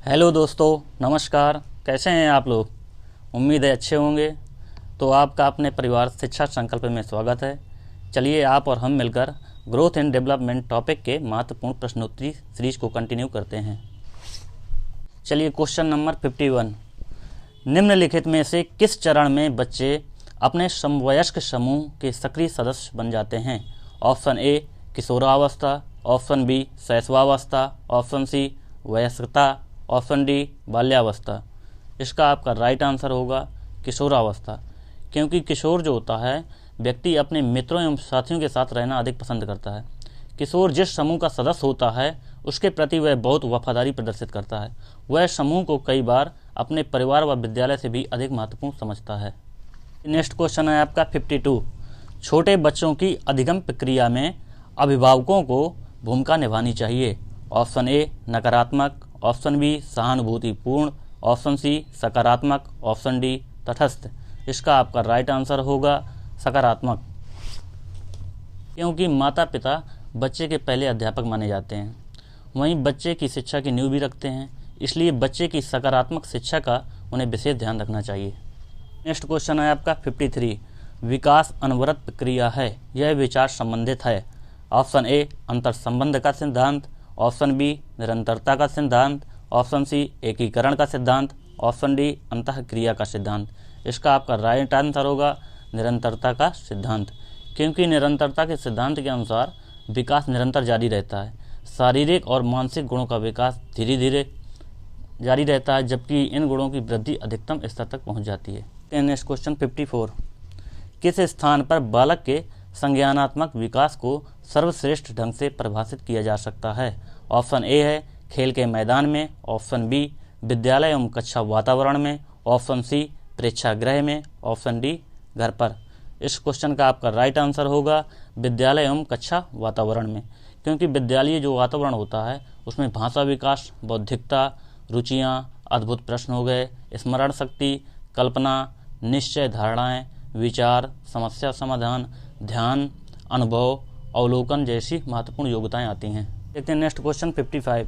Hello दोस्तों, नमस्कार। कैसे हैं आप लोग? उम्मीद है अच्छे होंगे। तो आपका अपने परिवार शिक्षा संकल्प में स्वागत है। चलिए आप और हम मिलकर ग्रोथ एंड डेवलपमेंट टॉपिक के महत्वपूर्ण प्रश्नोत्तरी सीरीज को कंटिन्यू करते हैं। चलिए क्वेश्चन नंबर 51। निम्नलिखित में से किस चरण में बच्चे अपने समवयस्क समूह के सक्रिय सदस्य बन जाते हैं? ऑप्शन ए किशोरावस्था, ऑप्शन बी शैशवावस्था, ऑप्शन सी वयस्कता, ऑप्शन डी बाल्यावस्था। इसका आपका राइट आंसर होगा किशोरावस्था, क्योंकि किशोर जो होता है व्यक्ति अपने मित्रों एवं साथियों के साथ रहना अधिक पसंद करता है। किशोर जिस समूह का सदस्य होता है उसके प्रति वह बहुत वफादारी प्रदर्शित करता है। वह समूह को कई बार अपने परिवार व विद्यालय से भी अधिक महत्वपूर्ण समझता है। नेक्स्ट क्वेश्चन है आपका 52। छोटे बच्चों की अधिगम प्रक्रिया में अभिभावकों को भूमिका निभानी चाहिए। ऑप्शन ए नकारात्मक, ऑप्शन बी सहानुभूतिपूर्ण, ऑप्शन सी सकारात्मक, ऑप्शन डी तटस्थ। इसका आपका राइट आंसर होगा सकारात्मक, क्योंकि माता पिता बच्चे के पहले अध्यापक माने जाते हैं, वहीं बच्चे की शिक्षा की नींव भी रखते हैं, इसलिए बच्चे की सकारात्मक शिक्षा का उन्हें विशेष ध्यान रखना चाहिए। नेक्स्ट क्वेश्चन है आपका 53। विकास अनवरत प्रक्रिया है, यह विचार संबंधित है। ऑप्शन ए अंतर संबंध का सिद्धांत, ऑप्शन बी निरंतरता का सिद्धांत, ऑप्शन सी एकीकरण का सिद्धांत, ऑप्शन डी अंतःक्रिया का सिद्धांत। इसका आपका राइट आंसर होगा निरंतरता का सिद्धांत, क्योंकि निरंतरता के सिद्धांत के अनुसार विकास निरंतर जारी रहता है। शारीरिक और मानसिक गुणों का विकास धीरे धीरे जारी रहता है, जबकि इन गुणों की वृद्धि अधिकतम स्तर तक पहुंच जाती है। Next question 54। किस स्थान पर बालक के संज्ञानात्मक विकास को सर्वश्रेष्ठ ढंग से परिभाषित किया जा सकता है? ऑप्शन ए है खेल के मैदान में, ऑप्शन बी विद्यालय एवं कक्षा वातावरण में, ऑप्शन सी प्रेक्षागृह में, ऑप्शन डी घर पर। इस क्वेश्चन का आपका राइट आंसर होगा विद्यालय एवं कक्षा वातावरण में, क्योंकि विद्यालय जो वातावरण होता है उसमें भाषा विकास, बौद्धिकता, रुचियाँ, अद्भुत प्रश्न हो गए, स्मरण शक्ति, कल्पना, निश्चय धारणाएं, विचार, समस्या समाधान, ध्यान, अनुभव, अवलोकन जैसी महत्वपूर्ण योग्यताएं आती हैं। देखते हैं नेक्स्ट क्वेश्चन 55।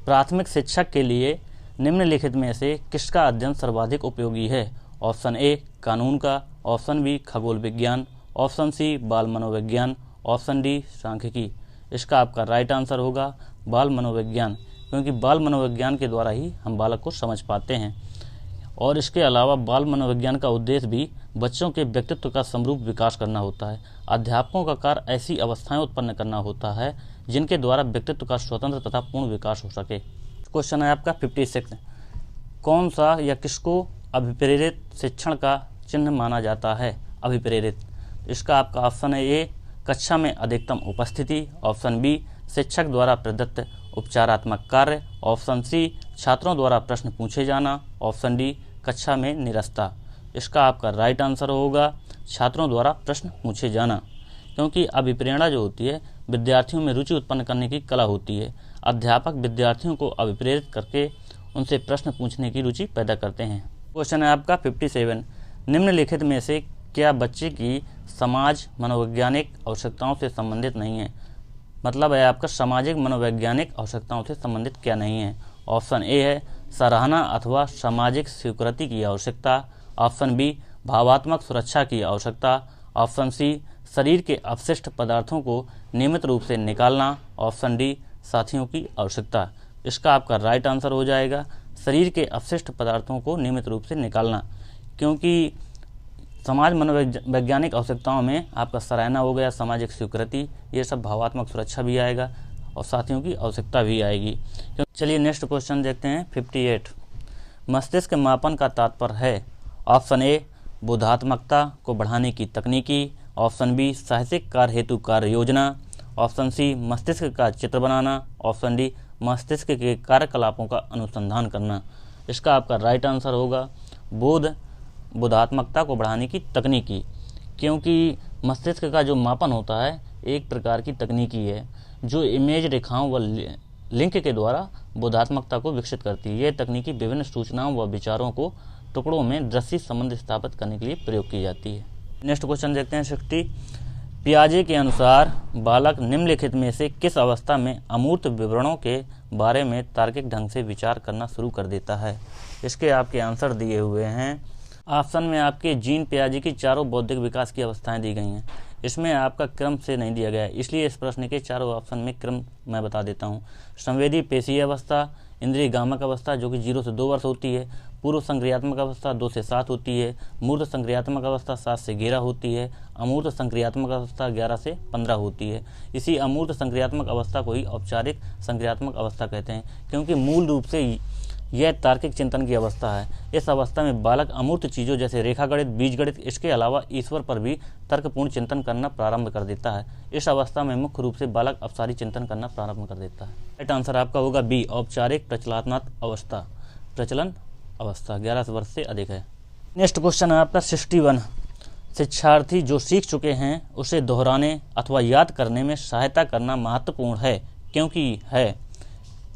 प्राथमिक शिक्षक के लिए निम्नलिखित में से किसका अध्ययन सर्वाधिक उपयोगी है? ऑप्शन ए कानून का, ऑप्शन बी खगोल विज्ञान, ऑप्शन सी बाल मनोविज्ञान, ऑप्शन डी सांख्यिकी। इसका आपका राइट आंसर होगा बाल मनोविज्ञान, क्योंकि बाल मनोविज्ञान के द्वारा ही हम बालक को समझ पाते हैं। और इसके अलावा बाल मनोविज्ञान का उद्देश्य भी बच्चों के व्यक्तित्व का समरूप विकास करना होता है। अध्यापकों का कार्य ऐसी अवस्थाएं उत्पन्न करना होता है जिनके द्वारा व्यक्तित्व का स्वतंत्र तथा पूर्ण विकास हो सके। क्वेश्चन है आपका 56। कौन सा या किसको अभिप्रेरित शिक्षण का चिन्ह माना जाता है? अभिप्रेरित, इसका आपका ऑप्शन है ए कक्षा में अधिकतम उपस्थिति, ऑप्शन बी शिक्षक द्वारा प्रदत्त उपचारात्मक कार्य, ऑप्शन सी छात्रों द्वारा प्रश्न पूछे जाना, ऑप्शन डी कक्षा में निरस्ता। इसका आपका राइट आंसर होगा छात्रों द्वारा प्रश्न पूछे जाना, क्योंकि अभिप्रेरणा जो होती है विद्यार्थियों में रुचि उत्पन्न करने की कला होती है। अध्यापक विद्यार्थियों को अभिप्रेरित करके उनसे प्रश्न पूछने की रुचि पैदा करते हैं। क्वेश्चन है आपका 57। निम्नलिखित में से क्या बच्चे की समाज मनोवैज्ञानिक आवश्यकताओं से संबंधित नहीं है? मतलब है आपका सामाजिक मनोवैज्ञानिक आवश्यकताओं से संबंधित क्या नहीं है? ऑप्शन ए है सराहना अथवा सामाजिक स्वीकृति की आवश्यकता, ऑप्शन बी भावात्मक सुरक्षा की आवश्यकता, ऑप्शन सी शरीर के अपशिष्ट पदार्थों को नियमित रूप से निकालना, ऑप्शन डी साथियों की आवश्यकता। इसका आपका राइट आंसर हो जाएगा शरीर के अपशिष्ट पदार्थों को नियमित रूप से निकालना, क्योंकि समाज मनोवैज्ञानिक आवश्यकताओं में आपका सराहना हो गया, सामाजिक स्वीकृति, ये सब भावात्मक सुरक्षा भी आएगा और साथियों की आवश्यकता भी आएगी। चलिए नेक्स्ट क्वेश्चन देखते हैं 58। मस्तिष्क मापन का तात्पर्य है? ऑप्शन ए बोधात्मकता को बढ़ाने की तकनीकी, ऑप्शन बी साहसिक कार्य हेतु कार्य योजना, ऑप्शन सी मस्तिष्क का चित्र बनाना, ऑप्शन डी मस्तिष्क के कार्यकलापों का अनुसंधान करना। इसका आपका राइट आंसर होगा बोधात्मकता को बढ़ाने की तकनीकी, क्योंकि मस्तिष्क का जो मापन होता है एक प्रकार की तकनीकी है जो इमेज रेखाओं व लिंक के द्वारा बोधात्मकता को विकसित करती है। यह तकनीकी विभिन्न सूचनाओं व विचारों को टुकड़ों में दृश्य संबंध स्थापित करने के लिए प्रयोग की जाती है। नेक्स्ट क्वेश्चन देखते हैं 60। पियाजे के अनुसार बालक निम्नलिखित में से किस अवस्था में अमूर्त विवरणों के बारे में तार्किक ढंग से विचार करना शुरू कर देता है। इसके आपके आंसर दिए हुए हैं। ऑप्शन में आपके जीन पियाजे की चारों बौद्धिक विकास की अवस्थाएं दी गई हैं। इसमें आपका क्रम से नहीं दिया गया है, इसलिए इस प्रश्न के चारों ऑप्शन में क्रम मैं बता देता हूँ। संवेदी पेशीय अवस्था, इंद्रिय गामक अवस्था जो कि 0 से 2 वर्ष होती है, पूर्व संक्रियात्मक अवस्था 2 से 7 होती है, मूर्त संक्रियात्मक अवस्था 7 से 11 होती है, अमूर्त संक्रियात्मक अवस्था 11 से 15 होती है। इसी अमूर्त संक्रियात्मक अवस्था को ही औपचारिक संक्रियात्मक अवस्था कहते हैं, क्योंकि मूल रूप से यह तार्किक चिंतन की अवस्था है। इस अवस्था में बालक अमूर्त चीज़ों जैसे रेखागणित, बीजगणित, इसके अलावा ईश्वर पर भी तर्कपूर्ण चिंतन करना प्रारंभ कर देता है। इस अवस्था में मुख्य रूप से बालक अपसारी चिंतन करना प्रारंभ कर देता है। राइट आंसर आपका होगा बी, औपचारिक प्रचलनात्मक अवस्था, प्रचलन अवस्था 11 वर्ष से अधिक है। नेक्स्ट क्वेश्चन है आपका 61। शिक्षार्थी जो सीख चुके हैं उसे दोहराने अथवा याद करने में सहायता करना महत्वपूर्ण है, क्योंकि है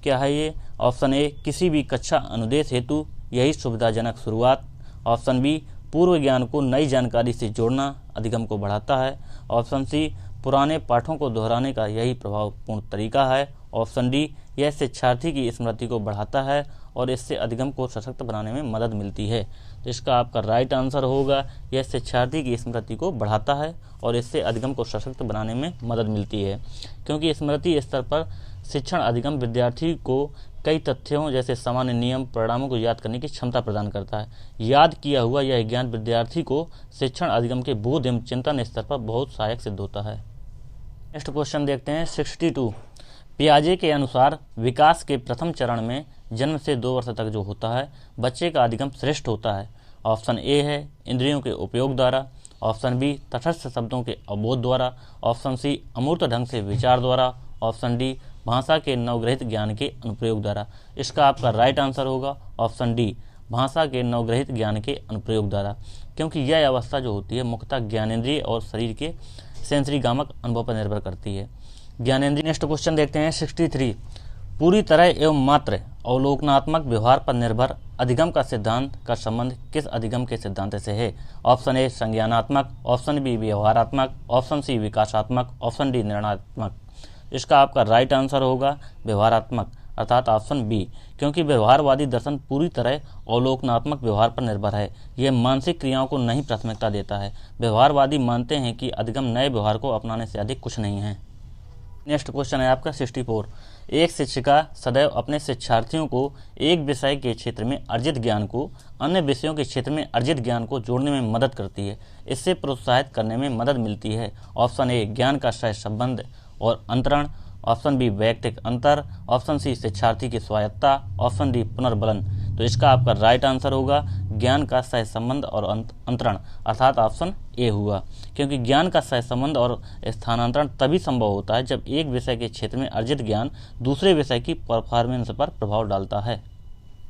क्या है ये? ऑप्शन ए, किसी भी कक्षा अनुदेश हेतु यही सुविधाजनक शुरुआत। ऑप्शन बी, पूर्व ज्ञान को नई जानकारी से जोड़ना अधिगम को बढ़ाता है। ऑप्शन सी, पुराने पाठों को दोहराने का यही प्रभावपूर्ण तरीका है। ऑप्शन डी, यह शिक्षार्थी की स्मृति को बढ़ाता है और इससे अधिगम को सशक्त बनाने में मदद मिलती है। तो इसका आपका राइट आंसर होगा यह शिक्षार्थी की स्मृति को बढ़ाता है और इससे अधिगम को सशक्त बनाने में मदद मिलती है, क्योंकि स्मृति स्तर पर शिक्षण अधिगम विद्यार्थी को कई तथ्यों जैसे सामान्य नियम, परिणामों को याद करने की क्षमता प्रदान करता है। याद किया हुआ यह ज्ञान विद्यार्थी को शिक्षण अधिगम के बोध एवं चिंतन स्तर पर बहुत सहायक सिद्ध होता है। नेक्स्ट क्वेश्चन देखते हैं 62। पियाजे के अनुसार विकास के प्रथम चरण में जन्म से 2 वर्ष तक जो होता है बच्चे का अधिगम श्रेष्ठ होता है। ऑप्शन ए है इंद्रियों के उपयोग द्वारा। ऑप्शन बी, तटस्थ शब्दों के अवबोध द्वारा। ऑप्शन सी, अमूर्त ढंग से विचार द्वारा। ऑप्शन डी, भाषा के नवग्रहित ज्ञान के अनुप्रयोग द्वारा। इसका आपका राइट आंसर होगा ऑप्शन डी, भाषा के नवग्रहित ज्ञान के अनुप्रयोग द्वारा, क्योंकि यह अवस्था जो होती है मुख्यतः ज्ञानेंद्रिय और शरीर के सेंसरी गामक अनुभव पर निर्भर करती है। ज्ञानेंद्रिय। नेक्स्ट क्वेश्चन देखते हैं 63। पूरी तरह एवं मात्र अवलोकनात्मक व्यवहार पर निर्भर अधिगम का सिद्धांत का संबंध किस अधिगम के सिद्धांत से है? ऑप्शन ए, संज्ञानात्मक। ऑप्शन बी, व्यवहारात्मक। ऑप्शन सी, विकासात्मक। ऑप्शन डी, निर्णयात्मक। इसका आपका राइट आंसर होगा व्यवहारात्मक, अर्थात ऑप्शन बी, क्योंकि व्यवहारवादी दर्शन पूरी तरह अवलोकनात्मक व्यवहार पर निर्भर है। यह मानसिक क्रियाओं को नहीं प्राथमिकता देता है। व्यवहारवादी मानते हैं कि अधिगम नए व्यवहार को अपनाने से अधिक कुछ नहीं है। नेक्स्ट क्वेश्चन है आपका 64। एक शिक्षिका सदैव अपने शिक्षार्थियों को एक विषय के क्षेत्र में अर्जित ज्ञान को अन्य विषयों के क्षेत्र में अर्जित ज्ञान को जोड़ने में मदद करती है। इससे प्रोत्साहित करने में मदद मिलती है। ऑप्शन ए, ज्ञान का सह संबंध और अंतरण। ऑप्शन बी, वैयक्तिक अंतर। ऑप्शन सी, शिक्षार्थी की स्वायत्ता। Option D, पुनर्बलन। तो इसका आपका राइट आंसर होगा ज्ञान का सह संबंध और अंतरण, अर्थात ऑप्शन ए हुआ, क्योंकि ज्ञान का सह संबंध और स्थानांतरण तभी संभव होता है जब एक विषय के क्षेत्र में अर्जित ज्ञान दूसरे विषय की परफॉर्मेंस पर प्रभाव डालता है।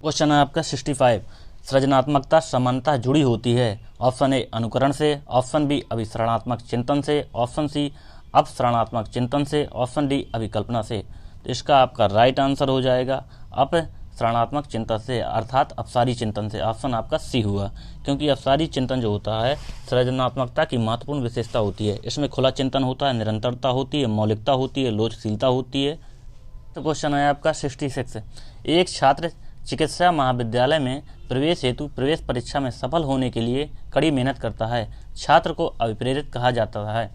क्वेश्चन है आपका 65। सृजनात्मकता समानता जुड़ी होती है। ऑप्शन ए, अनुकरण से। ऑप्शन बी, अभिसरणात्मक चिंतन से। ऑप्शन सी, अपसरणात्मक चिंतन से। ऑप्शन डी, अभिकल्पना से। तो इसका आपका राइट आंसर हो जाएगा अपसरणात्मक चिंतन से, अर्थात अपसारी चिंतन से। ऑप्शन आपका सी हुआ, क्योंकि अपसारी चिंतन जो होता है सृजनात्मकता की महत्वपूर्ण विशेषता होती है। इसमें खुला चिंतन होता है, निरंतरता होती है, मौलिकता होती है, लोचशीलता होती है। तो क्वेश्चन है आपका 66। एक छात्र चिकित्सा महाविद्यालय में प्रवेश हेतु प्रवेश परीक्षा में सफल होने के लिए कड़ी मेहनत करता है। छात्र को अभिप्रेरित कहा जाता है।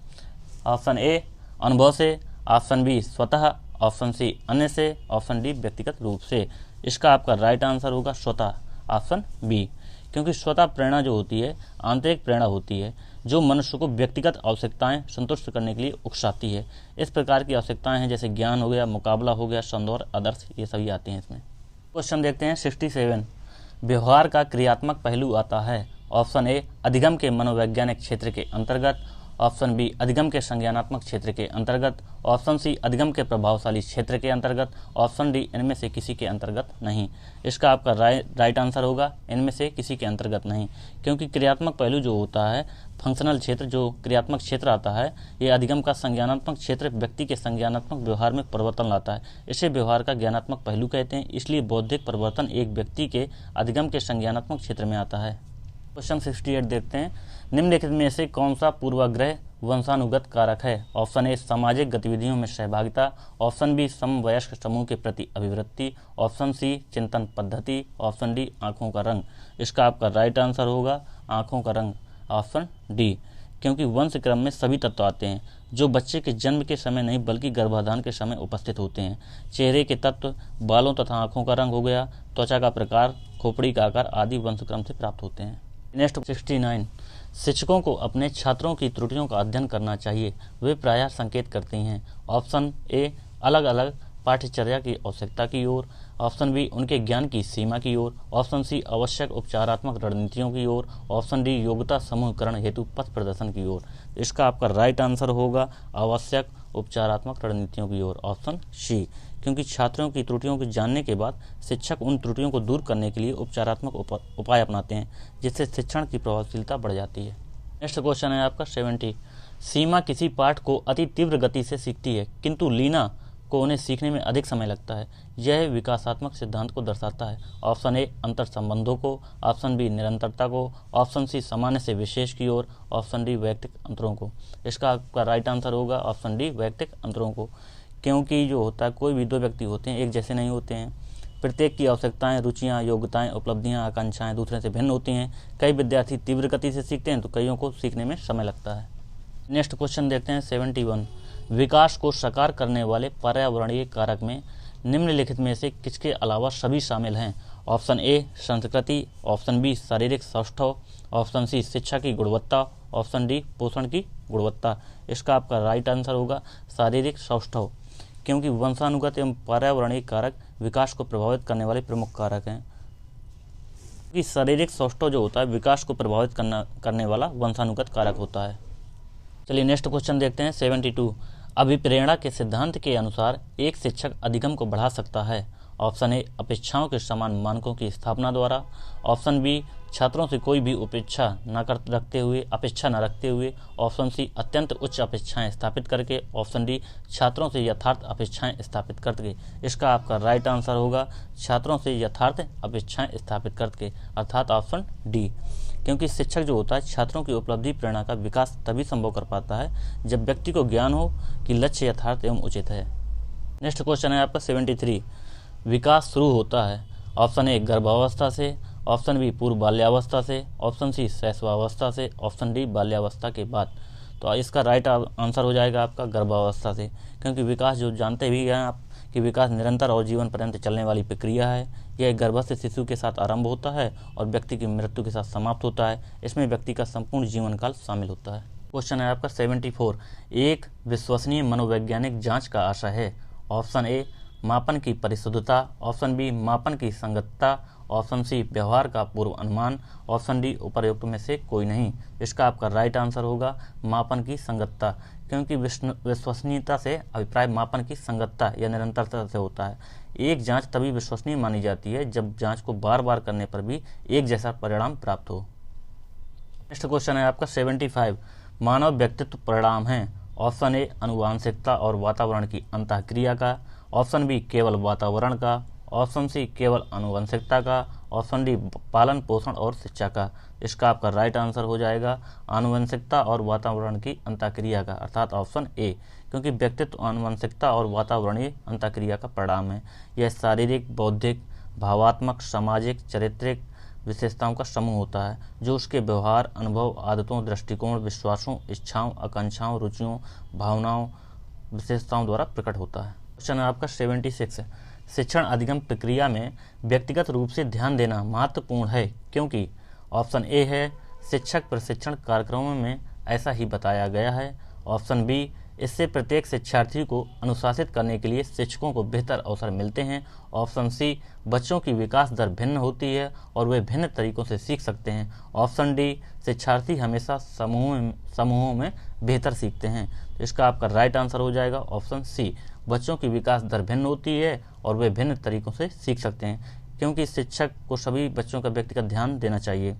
ऑप्शन ए, अनुभव से। ऑप्शन बी, स्वतः। ऑप्शन सी, अन्य से। ऑप्शन डी, व्यक्तिगत रूप से। इसका आपका राइट आंसर होगा स्वतः, ऑप्शन बी, क्योंकि स्वतः प्रेरणा जो होती है आंतरिक प्रेरणा होती है जो मनुष्य को व्यक्तिगत आवश्यकताएं संतुष्ट करने के लिए उकसाती है। इस प्रकार की आवश्यकताएं हैं जैसे ज्ञान हो गया, मुकाबला हो गया, संदर्भ, आदर्श, ये सभी आते हैं इसमें। क्वेश्चन देखते हैं 67। व्यवहार का क्रियात्मक पहलू आता है। ऑप्शन ए, अधिगम के मनोवैज्ञानिक क्षेत्र के अंतर्गत। ऑप्शन बी, अधिगम के संज्ञानात्मक क्षेत्र के अंतर्गत। ऑप्शन सी, अधिगम के प्रभावशाली क्षेत्र के अंतर्गत। ऑप्शन डी, इनमें से किसी के अंतर्गत नहीं। इसका आपका राइट आंसर होगा इनमें से किसी के अंतर्गत नहीं, क्योंकि क्रियात्मक पहलू जो होता है फंक्शनल क्षेत्र, जो क्रियात्मक क्षेत्र आता है, ये अधिगम का संज्ञानात्मक क्षेत्र व्यक्ति के संज्ञानात्मक व्यवहार में परिवर्तन लाता है। इसे व्यवहार का ज्ञानात्मक पहलू कहते हैं। इसलिए बौद्धिक परिवर्तन एक व्यक्ति के अधिगम के संज्ञानात्मक क्षेत्र में आता है। क्वेश्चन 68 देखते हैं। निम्नलिखित में से कौन सा पूर्वाग्रह वंशानुगत कारक है। ऑप्शन ए सामाजिक गतिविधियों में सहभागिता, ऑप्शन बी समवयस्क समूह के प्रति अभिवृत्ति, ऑप्शन सी चिंतन पद्धति, ऑप्शन डी आंखों का रंग। इसका आपका राइट आंसर होगा आंखों का रंग, ऑप्शन डी। क्योंकि वंश क्रम में सभी तत्व आते हैं जो बच्चे के जन्म के समय नहीं बल्कि गर्भाधान के समय उपस्थित होते हैं। चेहरे के तत्व, बालों तथा आंखों का रंग हो गया, त्वचा का प्रकार, खोपड़ी का आकार आदि वंश क्रम से प्राप्त होते हैं। नेक्स्ट 69, शिक्षकों को अपने छात्रों की त्रुटियों का अध्ययन करना चाहिए। वे प्रायः संकेत करती हैं। ऑप्शन ए अलग अलग पाठ्यचर्या की आवश्यकता की ओर, ऑप्शन बी उनके ज्ञान की सीमा की ओर, ऑप्शन सी आवश्यक उपचारात्मक रणनीतियों की ओर, ऑप्शन डी योग्यता समूहकरण हेतु पथ प्रदर्शन की ओर। इसका आपका राइट आंसर होगा आवश्यक उपचारात्मक रणनीतियों की ओर, ऑप्शन सी। क्योंकि छात्रों की त्रुटियों को जानने के बाद शिक्षक उन त्रुटियों को दूर करने के लिए उपचारात्मक उपाय अपनाते हैं, जिससे शिक्षण की प्रभावशीलता बढ़ जाती है। नेक्स्ट क्वेश्चन है आपका 70, सीमा किसी पाठ को अति तीव्र गति से सीखती है किंतु लीना को उन्हें सीखने में अधिक समय लगता है। यह विकासात्मक सिद्धांत को दर्शाता है। ऑप्शन ए अंतर संबंधों को, ऑप्शन बी निरंतरता को, ऑप्शन सी सामान्य से विशेष की ओर, ऑप्शन डी वैयक्तिक अंतरों को। इसका आपका राइट आंसर होगा ऑप्शन डी वैयक्तिक अंतरों को। क्योंकि जो होता है कोई भी दो व्यक्ति होते हैं एक जैसे नहीं होते हैं। प्रत्येक की आवश्यकताएं, रुचियां, योग्यताएं, उपलब्धियां, आकांक्षाएं दूसरे से भिन्न होती हैं। कई विद्यार्थी तीव्र गति से सीखते हैं तो कईयों को सीखने में समय लगता है। नेक्स्ट क्वेश्चन देखते हैं 71, विकास को साकार करने वाले पर्यावरणीय कारक में निम्नलिखित में से किसके अलावा सभी शामिल हैं। ऑप्शन ए संस्कृति, ऑप्शन बी शारीरिक सौष्ठव, ऑप्शन सी शिक्षा की गुणवत्ता, ऑप्शन डी पोषण की गुणवत्ता। इसका आपका राइट आंसर होगा शारीरिक सौष्ठव। क्योंकि वंशानुगत एवं पर्यावरणीय कारक विकास को प्रभावित करने वाले प्रमुख कारक हैं। कि शारीरिक सौष्ठव जो होता है विकास को प्रभावित करने वाला वंशानुगत कारक होता है। चलिए नेक्स्ट क्वेश्चन देखते हैं 72, अभिप्रेरणा के सिद्धांत के अनुसार एक शिक्षक अधिगम को बढ़ा सकता है। ऑप्शन ए अपेक्षाओं के समान मानकों की स्थापना द्वारा, ऑप्शन बी छात्रों से कोई भी अपेक्षा न रखते हुए, ऑप्शन सी अत्यंत उच्च अपेक्षाएं स्थापित करके, ऑप्शन डी छात्रों से यथार्थ अपेक्षाएं स्थापित करके। इसका आपका राइट आंसर होगा छात्रों से यथार्थ अपेक्षाएं स्थापित करके, अर्थात ऑप्शन डी। क्योंकि शिक्षक जो होता है छात्रों की उपलब्धि प्रेरणा का विकास तभी संभव कर पाता है जब व्यक्ति को ज्ञान हो कि लक्ष्य यथार्थ एवं उचित है। नेक्स्ट क्वेश्चन है आपका 73, विकास शुरू होता है। ऑप्शन ए गर्भावस्था से, ऑप्शन बी पूर्व बाल्यावस्था से, ऑप्शन सी शैशवावस्था से, ऑप्शन डी बाल्यावस्था के बाद। तो इसका राइट आंसर हो जाएगा आपका गर्भावस्था से। क्योंकि विकास जो जानते भी हैं आप कि विकास निरंतर और जीवन पर्यंत चलने वाली प्रक्रिया है। यह गर्भस्थ शिशु के साथ आरंभ होता है और व्यक्ति की मृत्यु के साथ समाप्त होता है। इसमें व्यक्ति का संपूर्ण जीवन काल शामिल होता है। क्वेश्चन है आपका 74, एक विश्वसनीय मनोवैज्ञानिक जांच का आशय है। ऑप्शन ए मापन की परिशुद्धता, ऑप्शन बी मापन की संगतता, ऑप्शन सी व्यवहार का पूर्व अनुमान, ऑप्शन डी उपर्युक्त में से कोई नहीं। इसका आपका राइट आंसर होगा मापन की संगतता। क्योंकि विश्वसनीयता से अभिप्राय मापन की संगतता या निरंतरता से होता है। एक जांच तभी विश्वसनीय मानी जाती है जब जांच को बार बार करने पर भी एक जैसा परिणाम प्राप्त हो। नेक्स्ट क्वेश्चन है आपका 75, मानव व्यक्तित्व परिणाम है। ऑप्शन ए आनुवांशिकता और वातावरण की अंतःक्रिया का, ऑप्शन बी केवल वातावरण का, ऑप्शन सी केवल आनुवंशिकता का, ऑप्शन डी पालन पोषण और शिक्षा का। इसका आपका राइट आंसर हो जाएगा आनुवंशिकता और वातावरण की अंतःक्रिया का, अर्थात ऑप्शन ए। क्योंकि व्यक्तित्व आनुवंशिकता और वातावरणीय अंतःक्रिया का परिणाम है। यह शारीरिक, बौद्धिक, भावात्मक, सामाजिक, चारित्रिक विशेषताओं का समूह होता है जो उसके व्यवहार, अनुभव, आदतों, दृष्टिकोण, विश्वासों, इच्छाओं, आकांक्षाओं, रुचियों, भावनाओं, विशेषताओं द्वारा प्रकट होता है। क्वेश्चन है आपका 76, शिक्षण अधिगम प्रक्रिया में व्यक्तिगत रूप से ध्यान देना महत्वपूर्ण है क्योंकि। ऑप्शन ए है शिक्षक प्रशिक्षण कार्यक्रमों में ऐसा ही बताया गया है, ऑप्शन बी इससे प्रत्येक शिक्षार्थी को अनुशासित करने के लिए शिक्षकों को बेहतर अवसर मिलते हैं, ऑप्शन सी बच्चों की विकास दर भिन्न होती है और वे भिन्न तरीकों से सीख सकते हैं, ऑप्शन डी शिक्षार्थी हमेशा समूहों में बेहतर सीखते हैं। तो इसका आपका राइट आंसर हो जाएगा ऑप्शन सी, बच्चों की विकास दर भिन्न होती है और वे भिन्न तरीकों से सीख सकते हैं। क्योंकि शिक्षक को सभी बच्चों का व्यक्तिगत ध्यान देना चाहिए।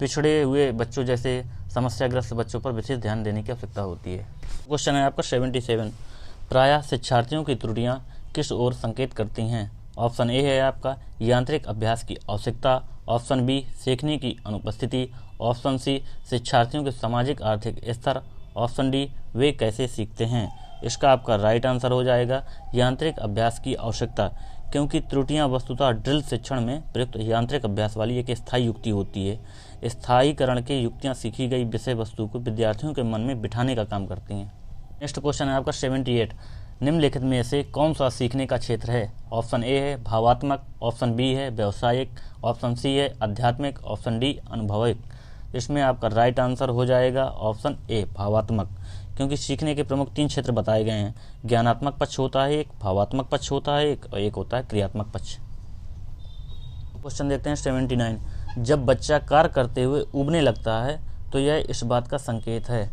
पिछड़े हुए बच्चों जैसे समस्याग्रस्त बच्चों पर विशेष ध्यान देने की आवश्यकता होती है। क्वेश्चन है आपका 77, प्रायः शिक्षार्थियों की त्रुटियां किस ओर संकेत करती हैं। ऑप्शन ए है आपका यांत्रिक अभ्यास की आवश्यकता, ऑप्शन बी सीखने की अनुपस्थिति, ऑप्शन सी शिक्षार्थियों के सामाजिक आर्थिक स्तर, ऑप्शन डी वे कैसे सीखते हैं। इसका आपका राइट आंसर हो जाएगा यांत्रिक अभ्यास की आवश्यकता, क्योंकि त्रुटियां वस्तुतः ड्रिल शिक्षण में प्रयुक्त यांत्रिक अभ्यास वाली एक स्थायी युक्ति होती है। स्थायीकरण की युक्तियां सीखी गई विषय वस्तु को विद्यार्थियों के मन में बिठाने का काम करती हैं। नेक्स्ट क्वेश्चन है आपका 78। निम्नलिखित में से कौन सा सीखने का क्षेत्र है। ऑप्शन ए है भावात्मक, ऑप्शन बी है व्यावसायिक, ऑप्शन सी है आध्यात्मिक, ऑप्शन डी अनुभविक। इसमें आपका राइट आंसर हो जाएगा ऑप्शन ए भावात्मक, क्योंकि सीखने के प्रमुख 3 क्षेत्र बताए गए हैं। ज्ञानात्मक पक्ष होता है एक, भावात्मक पक्ष होता है एक, और एक होता है क्रियात्मक पक्ष। क्वेश्चन देखते हैं 79। जब बच्चा कार्य करते हुए ऊबने लगता है तो यह इस बात का संकेत है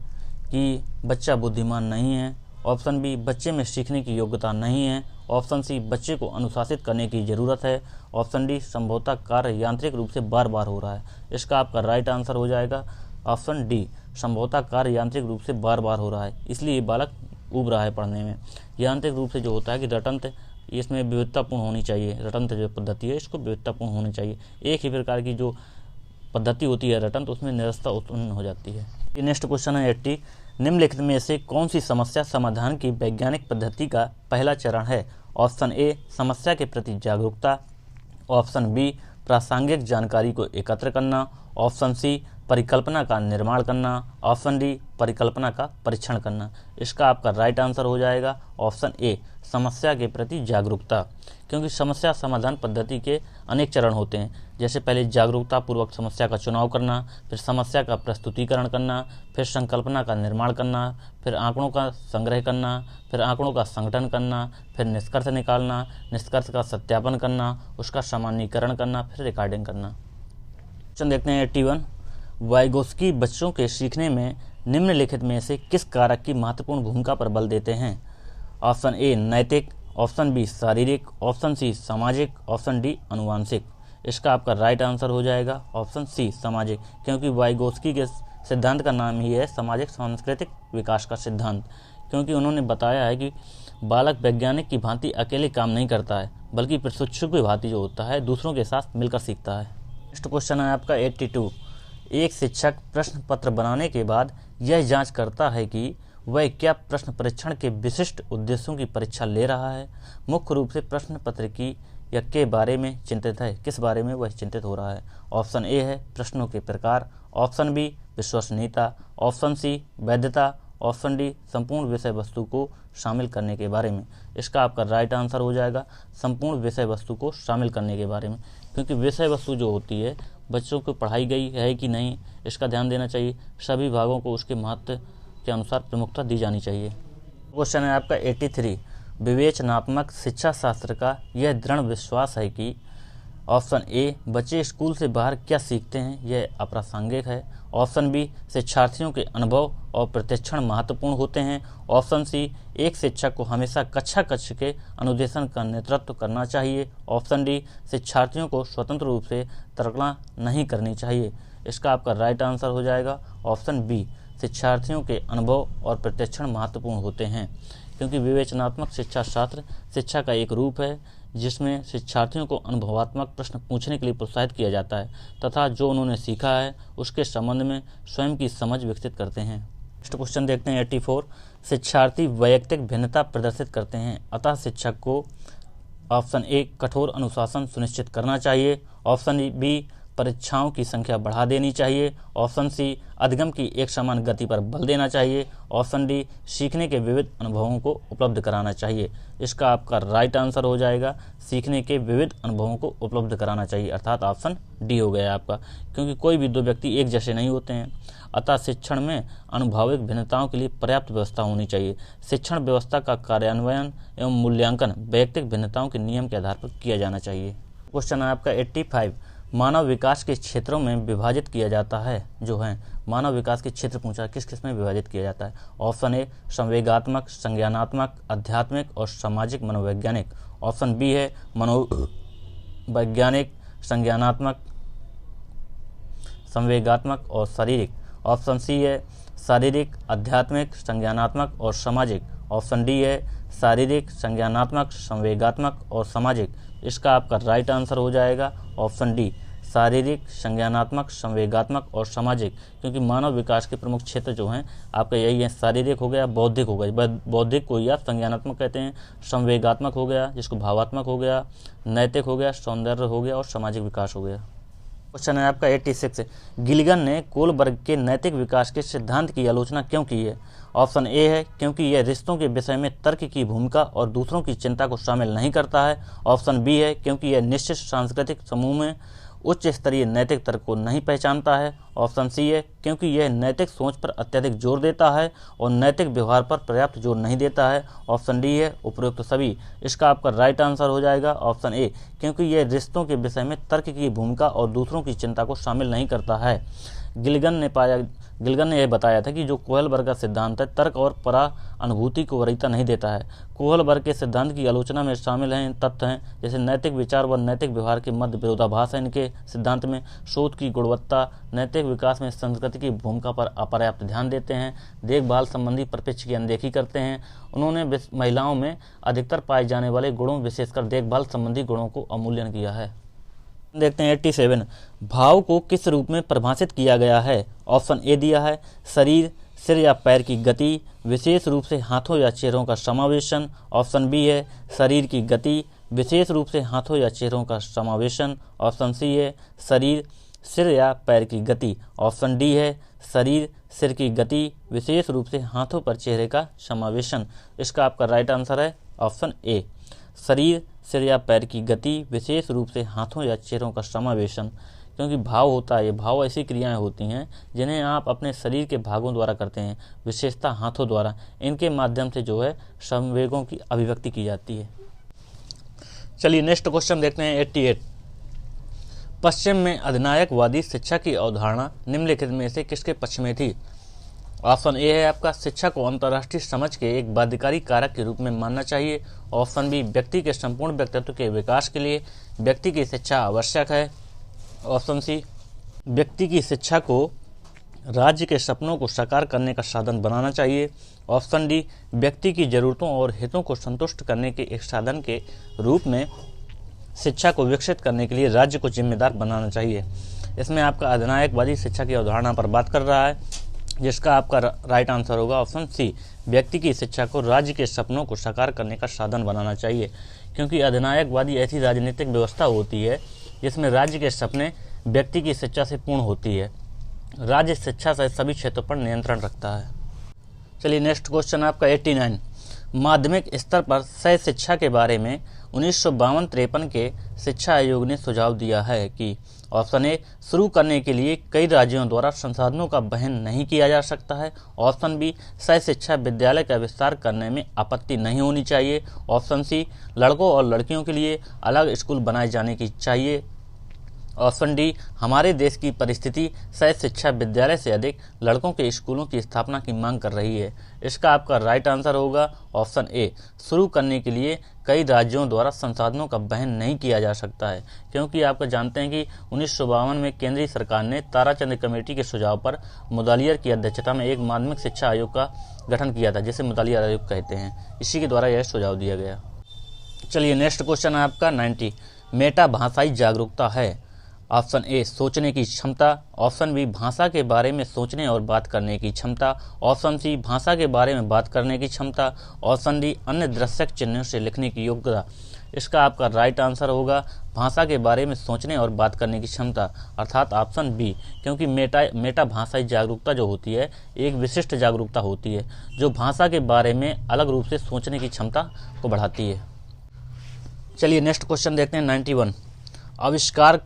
कि बच्चा बुद्धिमान नहीं है। ऑप्शन बी बच्चे में सीखने की योग्यता नहीं है। ऑप्शन सी बच्चे को अनुशासित करने की ज़रूरत है। ऑप्शन डी संभवतः कार्य यांत्रिक रूप से बार बार हो रहा है। इसका आपका राइट आंसर हो जाएगा ऑप्शन डी संभवतः कार्य यांत्रिक रूप से बार बार हो रहा है, इसलिए बालक ऊब रहा है पढ़ने में। यांत्रिक रूप से जो होता है कि रटंत, इसमें विविधतापूर्ण होनी चाहिए। रटंत जो पद्धति है इसको विविधतापूर्ण होनी चाहिए। एक ही प्रकार की जो पद्धति होती है रटंत, उसमें निरस्ता उत्पन्न हो जाती है। ये नेक्स्ट क्वेश्चन है 80। निम्नलिखित में से कौन सी समस्या समाधान की वैज्ञानिक पद्धति का पहला चरण है। ऑप्शन ए समस्या के प्रति जागरूकता, ऑप्शन बी प्रासंगिक जानकारी को एकत्र करना, ऑप्शन सी परिकल्पना का निर्माण करना, ऑप्शन डी परिकल्पना का परीक्षण करना। इसका आपका राइट आंसर हो जाएगा ऑप्शन ए समस्या के प्रति जागरूकता, क्योंकि समस्या समाधान पद्धति के अनेक चरण होते हैं। जैसे पहले जागरूकता पूर्वक समस्या का चुनाव करना, फिर समस्या का प्रस्तुतिकरण करना, फिर संकल्पना का निर्माण करना, फिर आंकड़ों का संग्रह करना, फिर आंकड़ों का संगठन करना, फिर निष्कर्ष निकालना, निष्कर्ष का सत्यापन करना, उसका सामान्यीकरण करना, फिर रिकॉर्डिंग करना। क्वेश्चन देखते हैं 81। वाइगोस्की बच्चों के सीखने में निम्नलिखित में से किस कारक की महत्वपूर्ण भूमिका पर बल देते हैं। ऑप्शन ए नैतिक, ऑप्शन बी शारीरिक, ऑप्शन सी सामाजिक, ऑप्शन डी अनुवांशिक। इसका आपका राइट आंसर हो जाएगा ऑप्शन सी सामाजिक, क्योंकि वाइगोस्की के सिद्धांत का नाम ही है सामाजिक सांस्कृतिक विकास का सिद्धांत, क्योंकि उन्होंने बताया है कि बालक वैज्ञानिक की भांति अकेले काम नहीं करता है, बल्कि प्रशिक्षक की भांति जो होता है दूसरों के साथ मिलकर सीखता है। नेक्स्ट क्वेश्चन है आपका 82। एक शिक्षक प्रश्न पत्र बनाने के बाद यह जांच करता है कि वह क्या प्रश्न परीक्षण के विशिष्ट उद्देश्यों की परीक्षा ले रहा है। मुख्य रूप से प्रश्न पत्र की या के बारे में चिंतित है, किस बारे में वह चिंतित हो रहा है। ऑप्शन ए है प्रश्नों के प्रकार, ऑप्शन बी विश्वसनीयता, ऑप्शन सी वैधता, ऑप्शन डी संपूर्ण विषय वस्तु को शामिल करने के बारे में। इसका आपका राइट आंसर हो जाएगा संपूर्ण विषय वस्तु को शामिल करने के बारे में, क्योंकि विषय वस्तु जो होती है बच्चों को पढ़ाई गई है कि नहीं इसका ध्यान देना चाहिए। सभी भागों को उसके महत्व के अनुसार प्रमुखता दी जानी चाहिए। क्वेश्चन है आपका 83। विवेचनात्मक शिक्षा शास्त्र का यह दृढ़ विश्वास है कि ऑप्शन ए बच्चे स्कूल से बाहर क्या सीखते हैं यह अप्रासंगिक है, ऑप्शन बी शिक्षार्थियों के अनुभव और प्रशिक्षण महत्वपूर्ण होते हैं, ऑप्शन सी एक शिक्षक को हमेशा कक्षा कक्ष के अनुदेशन का नेतृत्व करना चाहिए, ऑप्शन डी शिक्षार्थियों को स्वतंत्र रूप से तर्कना नहीं करनी चाहिए। इसका आपका राइट आंसर हो जाएगा ऑप्शन बी शिक्षार्थियों के अनुभव और प्रशिक्षण महत्वपूर्ण होते हैं, क्योंकि विवेचनात्मक शिक्षा शास्त्र शिक्षा का एक रूप है जिसमें शिक्षार्थियों को अनुभवात्मक प्रश्न पूछने के लिए प्रोत्साहित किया जाता है तथा जो उन्होंने सीखा है उसके संबंध में स्वयं की समझ विकसित करते हैं। नेक्स्ट क्वेश्चन देखते हैं 84। शिक्षार्थी वैयक्तिक भिन्नता प्रदर्शित करते हैं, अतः शिक्षक को ऑप्शन ए कठोर अनुशासन सुनिश्चित करना चाहिए, ऑप्शन बी परीक्षाओं की संख्या बढ़ा देनी चाहिए, ऑप्शन सी अधिगम की एक समान गति पर बल देना चाहिए, ऑप्शन डी सीखने के विविध अनुभवों को उपलब्ध कराना चाहिए। इसका आपका राइट आंसर हो जाएगा सीखने के विविध अनुभवों को उपलब्ध कराना चाहिए, अर्थात ऑप्शन डी हो गया आपका, क्योंकि कोई भी दो व्यक्ति एक जैसे नहीं होते हैं। अतः शिक्षण में अनुभाविक भिन्नताओं के लिए पर्याप्त व्यवस्था होनी चाहिए। शिक्षण व्यवस्था का कार्यान्वयन एवं मूल्यांकन वैयक्तिक भिन्नताओं के नियम के आधार पर किया जाना चाहिए। क्वेश्चन है आपका 85। मानव विकास के क्षेत्रों में विभाजित किया जाता है जो है मानव विकास के क्षेत्र पूछा किस किस में विभाजित किया जाता है। ऑप्शन ए संवेगात्मक, संज्ञानात्मक, आध्यात्मिक और सामाजिक मनोवैज्ञानिक, ऑप्शन बी है मनोवैज्ञानिक, संज्ञानात्मक, संवेगात्मक और शारीरिक, ऑप्शन सी है शारीरिक, आध्यात्मिक, संज्ञानात्मक और सामाजिक, ऑप्शन डी है शारीरिक, संज्ञानात्मक, संवेगात्मक और सामाजिक। इसका आपका राइट आंसर हो जाएगा ऑप्शन डी शारीरिक, संज्ञानात्मक, संवेगात्मक और सामाजिक, क्योंकि मानव विकास के प्रमुख क्षेत्र जो हैं आपका यही है। शारीरिक हो गया, बौद्धिक हो गया, बौद्धिक को ही आप संज्ञानात्मक कहते हैं, संवेगात्मक हो गया जिसको भावात्मक हो गया, नैतिक हो गया, सौंदर्य हो गया और सामाजिक विकास हो गया। क्वेश्चन है आपका 86, गिलिगन ने कोलबर्ग के नैतिक विकास के सिद्धांत की आलोचना क्यों की है? ऑप्शन ए है क्योंकि यह रिश्तों के विषय में तर्क की भूमिका और दूसरों की चिंता को शामिल नहीं करता है। ऑप्शन बी है क्योंकि यह निश्चित सांस्कृतिक समूह में उच्च स्तरीय नैतिक तर्क को नहीं पहचानता है। ऑप्शन सी है क्योंकि यह नैतिक सोच पर अत्यधिक जोर देता है और नैतिक व्यवहार पर पर्याप्त जोर नहीं देता है। ऑप्शन डी है उपरोक्त सभी। इसका आपका राइट आंसर हो जाएगा ऑप्शन ए, क्योंकि यह रिश्तों के विषय में तर्क की भूमिका और दूसरों की चिंता को शामिल नहीं करता है। गिलिगन ने यह बताया था कि जो कोहलबर्ग का सिद्धांत है तर्क और परा अनुभूति को वरीयता नहीं देता है। कोहलबर्ग के सिद्धांत की आलोचना में शामिल हैं तथ्य हैं जैसे नैतिक विचार व नैतिक व्यवहार के मध्य विरोधाभास है इनके सिद्धांत में, शोध की गुणवत्ता, नैतिक विकास में संस्कृति की भूमिका पर अपर्याप्त ध्यान देते हैं, देखभाल संबंधी परिप्रेक्ष्य की अनदेखी करते हैं। उन्होंने महिलाओं में अधिकतर पाए जाने वाले गुणों विशेषकर देखभाल संबंधी गुणों को अवमूल्यन किया है। देखते हैं 87, भाव को किस रूप में परिभाषित किया गया है? ऑप्शन ए दिया है शरीर, सिर या पैर की गति, विशेष रूप से हाथों या चेहरों का समावेशन। ऑप्शन बी है शरीर की गति, विशेष रूप से हाथों या चेहरों का समावेशन। ऑप्शन सी है शरीर, सिर या पैर की गति। ऑप्शन डी है शरीर, सिर की गति, विशेष रूप से हाथों पर चेहरे का समावेशन। इसका आपका राइट आंसर है ऑप्शन ए, शरीर, सिर या पैर की गति, विशेष रूप से हाथों या चेहरों का समावेशन। क्योंकि भाव होता है, ये भाव ऐसी क्रियाएं होती हैं जिन्हें आप अपने शरीर के भागों द्वारा करते हैं, विशेषता हाथों द्वारा। इनके माध्यम से जो है संवेगों की अभिव्यक्ति की जाती है। चलिए नेक्स्ट क्वेश्चन देखते हैं 88, पश्चिम में अधिनायकवादी शिक्षा की अवधारणा निम्नलिखित में से किसके पक्ष में थी? ऑप्शन ए है आपका शिक्षा को अंतर्राष्ट्रीय समझ के एक बाध्यकारी कारक के रूप में मानना चाहिए। ऑप्शन बी व्यक्ति के संपूर्ण व्यक्तित्व के विकास के लिए व्यक्ति की शिक्षा आवश्यक है। ऑप्शन सी व्यक्ति की शिक्षा को राज्य के सपनों को साकार करने का साधन बनाना चाहिए। ऑप्शन डी व्यक्ति की जरूरतों और हितों को संतुष्ट करने के एक साधन के रूप में शिक्षा को विकसित करने के लिए राज्य को जिम्मेदार बनाना चाहिए। इसमें आपका अधिनायकवादी शिक्षा की अवधारणा पर बात कर रहा है, जिसका आपका राइट आंसर होगा ऑप्शन सी, व्यक्ति की शिक्षा को राज्य के सपनों को साकार करने का साधन बनाना चाहिए। क्योंकि अधिनायकवादी ऐसी राजनीतिक व्यवस्था होती है जिसमें राज्य के सपने व्यक्ति की शिक्षा से पूर्ण होती है। राज्य शिक्षा से सभी क्षेत्रों पर नियंत्रण रखता है। चलिए नेक्स्ट क्वेश्चन आपका 89, माध्यमिक स्तर पर सह शिक्षा के बारे में 1952-53 के शिक्षा आयोग ने सुझाव दिया है कि ऑप्शन ए शुरू करने के लिए कई राज्यों द्वारा संसाधनों का वहन नहीं किया जा सकता है। ऑप्शन बी सह शिक्षा विद्यालय का विस्तार करने में आपत्ति नहीं होनी चाहिए। ऑप्शन सी लड़कों और लड़कियों के लिए अलग स्कूल बनाए जाने की चाहिए। ऑप्शन डी हमारे देश की परिस्थिति सह शिक्षा विद्यालय से अधिक लड़कों के स्कूलों की स्थापना की मांग कर रही है। इसका आपका राइट आंसर होगा ऑप्शन ए, शुरू करने के लिए कई राज्यों द्वारा संसाधनों का वहन नहीं किया जा सकता है। क्योंकि आपको जानते हैं कि 1952 में केंद्रीय सरकार ने ताराचंद कमेटी के सुझाव पर मुदालियर की अध्यक्षता में एक माध्यमिक शिक्षा आयोग का गठन किया था, जिसे मुदालियर आयोग कहते हैं। इसी के द्वारा यह सुझाव दिया गया। चलिए नेक्स्ट क्वेश्चन है आपका 90, मेटा भाषाई जागरूकता है। ऑप्शन ए सोचने की क्षमता। ऑप्शन बी भाषा के बारे में सोचने और बात करने की क्षमता। ऑप्शन सी भाषा के बारे में बात करने की क्षमता। ऑप्शन डी अन्य दृश्यक चिन्हों से लिखने की योग्यता। इसका आपका राइट आंसर होगा भाषा के बारे में सोचने और बात करने की क्षमता, अर्थात ऑप्शन बी। क्योंकि मेटा भाषाई जागरूकता जो होती है एक विशिष्ट जागरूकता होती है जो भाषा के बारे में अलग रूप से सोचने की क्षमता को बढ़ाती है। चलिए नेक्स्ट क्वेश्चन देखते हैं 91, आविष्कार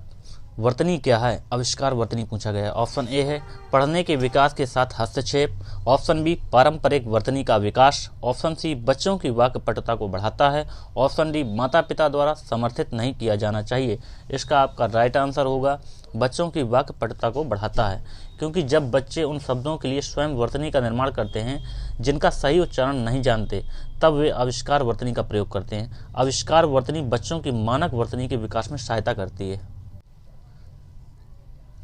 वर्तनी क्या है? आविष्कार वर्तनी पूछा गया है। ऑप्शन ए है पढ़ने के विकास के साथ हस्तक्षेप। ऑप्शन बी पारंपरिक वर्तनी का विकास। ऑप्शन सी बच्चों की वाक्पटुता को बढ़ाता है। ऑप्शन डी माता पिता द्वारा समर्थित नहीं किया जाना चाहिए। इसका आपका राइट आंसर होगा बच्चों की वाक्पटुता को बढ़ाता है। क्योंकि जब बच्चे उन शब्दों के लिए स्वयं वर्तनी का निर्माण करते हैं जिनका सही उच्चारण नहीं जानते, तब वे आविष्कार वर्तनी का प्रयोग करते हैं। आविष्कार वर्तनी बच्चों की मानक वर्तनी के विकास में सहायता करती है।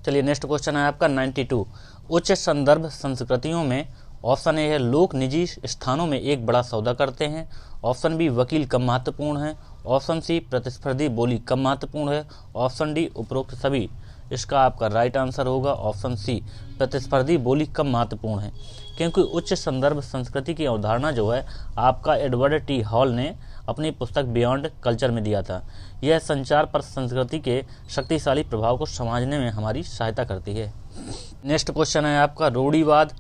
चलिए नेक्स्ट क्वेश्चन है आपका 92, उच्च संदर्भ संस्कृतियों में ऑप्शन ए है लोग निजी स्थानों में एक बड़ा सौदा करते हैं। ऑप्शन बी वकील कम महत्वपूर्ण है। ऑप्शन सी प्रतिस्पर्धी बोली कम महत्वपूर्ण है। ऑप्शन डी उपरोक्त सभी। इसका आपका राइट आंसर होगा ऑप्शन सी, प्रतिस्पर्धी बोली कम महत्वपूर्ण है। क्योंकि उच्च संदर्भ संस्कृति की अवधारणा जो है आपका एडवर्ड टी हॉल ने अपनी पुस्तक बियॉन्ड कल्चर में दिया था। यह संचार पर संस्कृति के शक्तिशाली प्रभाव को समझने में हमारी सहायता करती है। नेक्स्ट क्वेश्चन है आपका, रूढ़िवाद,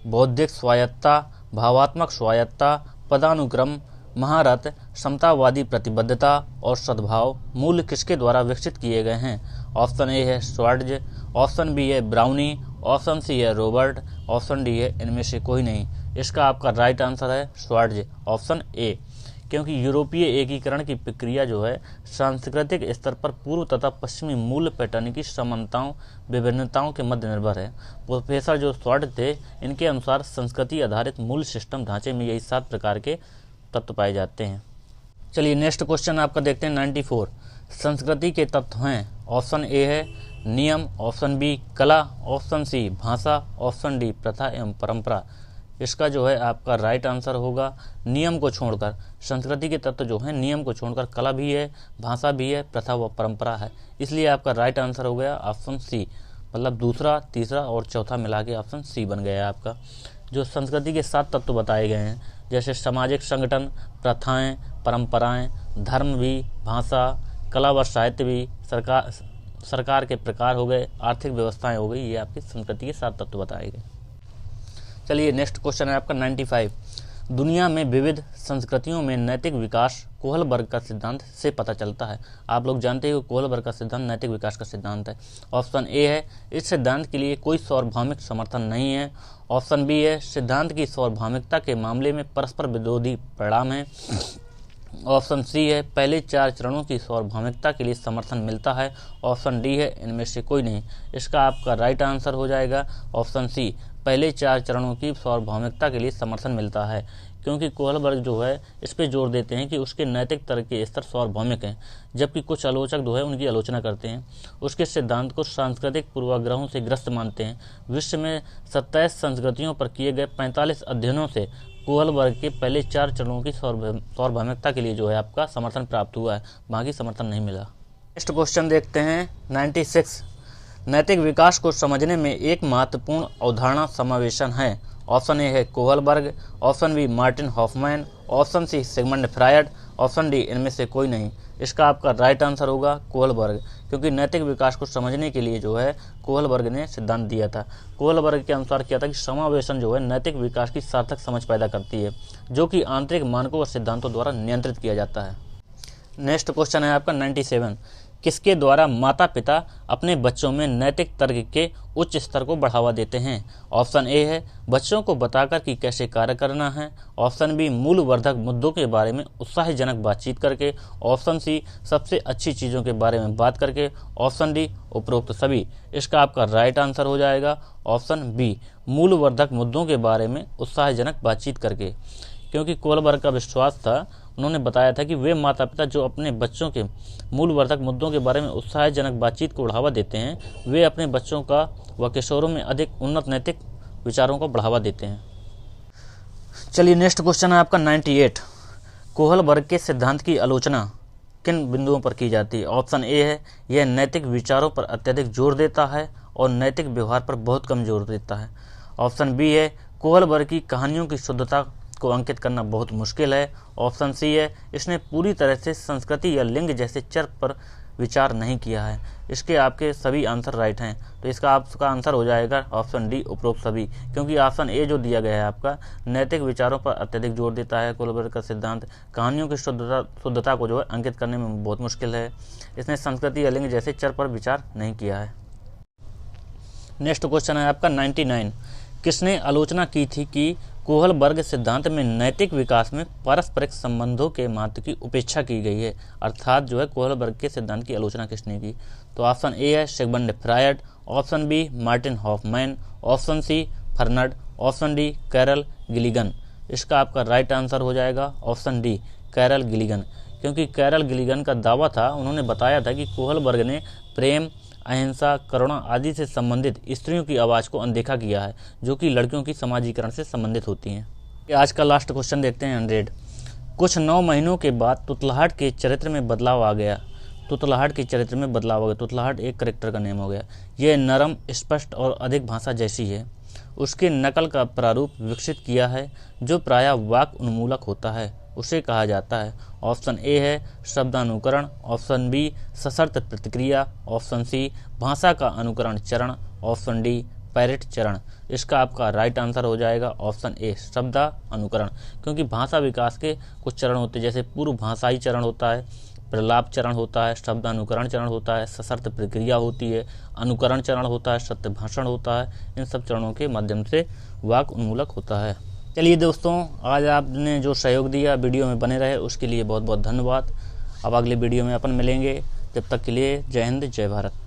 बौद्धिक स्वायत्तता, भावात्मक स्वायत्तता, पदानुक्रम, महारत, समतावादी प्रतिबद्धता और सद्भाव मूल्य किसके द्वारा विकसित किए गए हैं? ऑप्शन ए है श्वार्ट्ज, ऑप्शन बी है ब्राउनी, ऑप्शन सी है रॉबर्ट, ऑप्शन डी है इनमें से कोई नहीं। इसका आपका राइट आंसर है श्वार्ट्ज, ऑप्शन ए। क्योंकि यूरोपीय एकीकरण की प्रक्रिया जो है सांस्कृतिक स्तर पर पूर्व तथा पश्चिमी मूल्य पैटर्न की समानताओं विभिन्नताओं के मध्य निर्भर है। प्रोफेसर जो श्वार्ट्ज थे, इनके अनुसार संस्कृति आधारित मूल्य सिस्टम ढांचे में यही 7 प्रकार के तत्व पाए जाते हैं। चलिए नेक्स्ट क्वेश्चन आपका देखते हैं 94। संस्कृति के तत्व हैं, ऑप्शन ए है नियम, ऑप्शन बी कला, ऑप्शन सी भाषा, ऑप्शन डी प्रथा एवं परंपरा। इसका जो है आपका राइट आंसर होगा नियम को छोड़कर। संस्कृति के तत्व जो हैं नियम को छोड़कर कला भी है, भाषा भी है, प्रथा व परंपरा है। इसलिए आपका राइट आंसर हो गया ऑप्शन सी, मतलब दूसरा, तीसरा और चौथा मिला के ऑप्शन सी बन गया आपका। जो संस्कृति के 7 तत्व बताए गए हैं, जैसे सामाजिक संगठन, प्रथाएं, परंपराएं, धर्म भी, भाषा, कला व साहित्य भी, सरकार के प्रकार हो गए, आर्थिक व्यवस्थाएं हो गई, ये आपकी संस्कृति के 7 तत्व बताए गए। चलिए नेक्स्ट क्वेश्चन है आपका 95। दुनिया में विविध संस्कृतियों में नैतिक विकास कोहलबर्ग का सिद्धांत से पता चलता है। आप लोग जानते हैं कि कोहलबर्ग का सिद्धांत नैतिक विकास का सिद्धांत है। ऑप्शन ए है इस सिद्धांत के लिए कोई सार्वभौमिक समर्थन नहीं है। ऑप्शन बी है सिद्धांत की सार्वभौमिकता के मामले में परस्पर विरोधी परिणाम है। ऑप्शन सी है पहले 4 चरणों की सार्वभौमिकता के लिए समर्थन मिलता है। ऑप्शन डी है इनमें से कोई नहीं। इसका आपका राइट आंसर हो जाएगा ऑप्शन सी, पहले 4 चरणों की सार्वभौमिकता के लिए समर्थन मिलता है। क्योंकि कोहलबर्ग जो है इस पे जोर देते हैं कि उसके नैतिक तर्क के स्तर सार्वभौमिक हैं, जबकि कुछ आलोचक जो है उनकी आलोचना करते हैं। उसके सिद्धांत को सांस्कृतिक पूर्वाग्रहों से ग्रस्त मानते हैं। विश्व में 27 संस्कृतियों पर किए गए 45 अध्ययनों से कोहलबर्ग के पहले 4 चरणों की सार्वभौमिकता के लिए जो है आपका समर्थन प्राप्त हुआ है, बाकी समर्थन नहीं मिला। नेक्स्ट क्वेश्चन देखते हैं 96। नैतिक विकास को समझने में एक महत्वपूर्ण अवधारणा समावेशन है। ऑप्शन ए है Kohlberg, option B Martin Hoffman, option C Sigmund Freud, option D इनमें से कोई नहीं। इसका आपका राइट आंसर होगा कोहलबर्ग, क्योंकि नैतिक विकास को समझने के लिए जो है कोहलबर्ग ने सिद्धांत दिया था। कोहलबर्ग के अनुसार क्या था कि समावेशन जो है नैतिक विकास की सार्थक समझ पैदा करती है, जो कि आंतरिक मानकों और सिद्धांतों द्वारा नियंत्रित किया जाता है। नेक्स्ट क्वेश्चन है आपका 97। किसके द्वारा माता पिता अपने बच्चों में नैतिक तर्क के उच्च स्तर को बढ़ावा देते हैं? ऑप्शन ए है बच्चों को बताकर कि कैसे कार्य करना है। ऑप्शन बी मूल्यवर्धक मुद्दों के बारे में उत्साहजनक बातचीत करके। ऑप्शन सी सबसे अच्छी चीज़ों के बारे में बात करके। ऑप्शन डी उपरोक्त सभी। इसका आपका राइट आंसर हो जाएगा ऑप्शन बी, मूल्यवर्धक मुद्दों के बारे में उत्साहजनक बातचीत करके। क्योंकि कोहलबर्ग का विश्वास था, उन्होंने बताया था कि वे माता पिता जो अपने बच्चों के मूल्यवर्धक मुद्दों के बारे में उत्साहजनक बातचीत को बढ़ावा देते हैं, वे अपने बच्चों का व किशोरों में अधिक उन्नत नैतिक विचारों को बढ़ावा देते हैं। चलिए नेक्स्ट क्वेश्चन है आपका 98। कोहलबर्ग के सिद्धांत की आलोचना किन बिंदुओं पर की जाती है? ऑप्शन ए है यह नैतिक विचारों पर अत्यधिक जोर देता है और नैतिक व्यवहार पर बहुत कम जोर देता है। ऑप्शन बी है कोहलबर्ग की कहानियों की शुद्धता को अंकित करना बहुत मुश्किल है। ऑप्शन सी है इसने पूरी तरह से संस्कृति या लिंग जैसे चर पर विचार नहीं किया है। इसके आपके सभी आंसर राइट हैं, तो इसका आपका आंसर हो जाएगा ऑप्शन डी उपरोक्त सभी। क्योंकि ऑप्शन ए जो दिया गया है आपका नैतिक विचारों पर अत्यधिक जोर देता है। कोहलबर्ग का सिद्धांत कहानियों की शुद्धता को जो है अंकित करने में बहुत मुश्किल है। इसने संस्कृति या लिंग जैसे चर पर विचार नहीं किया है। नेक्स्ट क्वेश्चन है आपका 99। किसने आलोचना की थी कि कोहलबर्ग सिद्धांत में नैतिक विकास में पारस्परिक संबंधों के महत्व की उपेक्षा की गई है? अर्थात जो है कोहलबर्ग के सिद्धांत की आलोचना किसने की? तो ऑप्शन ए है Sigmund Freud, option B Martin Hoffman, option C फर्नड, ऑप्शन डी कैरल गिलिगन। इसका आपका राइट आंसर हो जाएगा ऑप्शन डी कैरल गिलिगन। क्योंकि कैरल गिलिगन का दावा था, उन्होंने बताया था कि कोहलबर्ग ने प्रेम, अहिंसा, करुणा आदि से संबंधित स्त्रियों की आवाज़ को अनदेखा किया है, जो कि लड़कियों की समाजीकरण से संबंधित होती हैं। आज का लास्ट क्वेश्चन देखते हैं 100। कुछ 9 महीनों के बाद तुतलाहट के चरित्र में बदलाव आ गया। तुतलाहट के चरित्र में बदलाव हो गया। तुतलाहट एक करेक्टर का नेम हो गया। यह नरम, स्पष्ट और अधिक भाषा जैसी है। उसके नकल का प्रारूप विकसित किया है जो प्रायः वाक उन्मूलक होता है, उसे कहा जाता है। ऑप्शन ए है शब्दानुकरण, ऑप्शन बी सशर्त प्रतिक्रिया, ऑप्शन सी भाषा का अनुकरण चरण, ऑप्शन डी पैरेट चरण। इसका आपका राइट आंसर हो जाएगा ऑप्शन ए शब्दानुकरण, क्योंकि भाषा विकास के कुछ चरण होते हैं, जैसे पूर्व भाषाई चरण होता है, प्रलाप चरण होता है, शब्दानुकरण चरण होता है, सशर्त प्रक्रिया होती है, अनुकरण चरण होता है, सत्य भाषण होता है। इन सब चरणों के माध्यम से वाक उन्मूलक होता है। चलिए दोस्तों, आज आपने जो सहयोग दिया वीडियो में बने रहे उसके लिए बहुत बहुत धन्यवाद। अब अगले वीडियो में अपन मिलेंगे, तब तक के लिए जय हिंद जय भारत।